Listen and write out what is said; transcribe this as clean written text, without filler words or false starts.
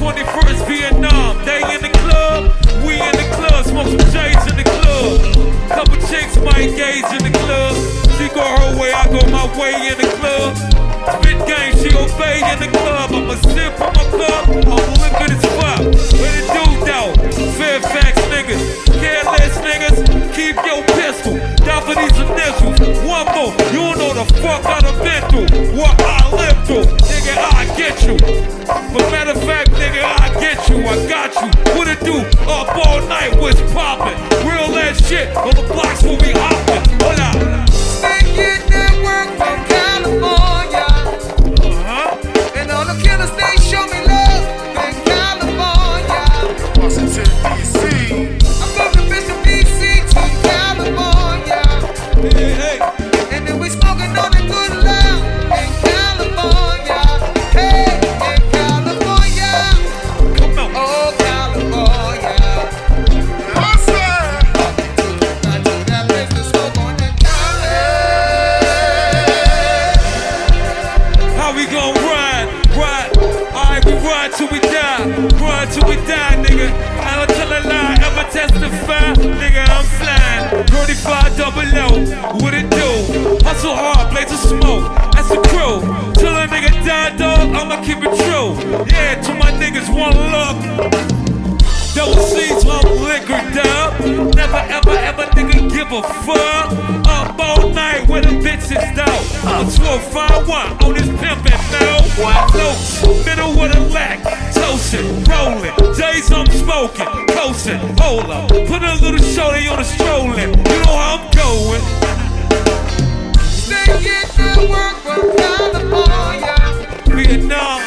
21st Vietnam, they in the club, we in the club, smoke some J's in the club. Couple chicks might engage in the club. She go her way, I go my way in the club. Spit game, she obey in the club. I'ma sip on my cup, I'm liquid as fuck. What it do though? Fairfax niggas, careless niggas, keep your pistol. Down for these initials. One more, you don't know the fuck I done been through. What I lived through, nigga, I get you. But matter of fact, nigga, I get you, I got you. What it do? Up all night, what's poppin'? Real ass shit on the blocks where we hoppin'. Hold up. They get that work from California. And all the killers, they show me love in California. Washington, D.C. I'm from the bitch from D.C. to California. Hey, hey. And then we smoking on the good love in California. Hey, in California. Come on. Oh, California. Awesome. I took that place to smoke on the Cali. How we gon' ride? Ride. Alright, we ride till we die. Ride till we die, nigga. I don't tell a lie, ever testify. Nigga, I'm flying. 35 double O, what it do? Hustle hard, blaze of smoke. That's the crew. Till a nigga die, dog, I'ma keep it true. Yeah, to my niggas, one love. Don't see some liquor, dog. Never, ever, ever, nigga, give a fuck. Up all night with the bitches, dog. I'm a 12-5-1 on this pimpin', now. Close, middle with a lack. Toastin', rollin', J's I'm smoking. Coastin', hold up. Put a little shorty on the strollin'. You know how I'm going. They get that work from California. Vietnam.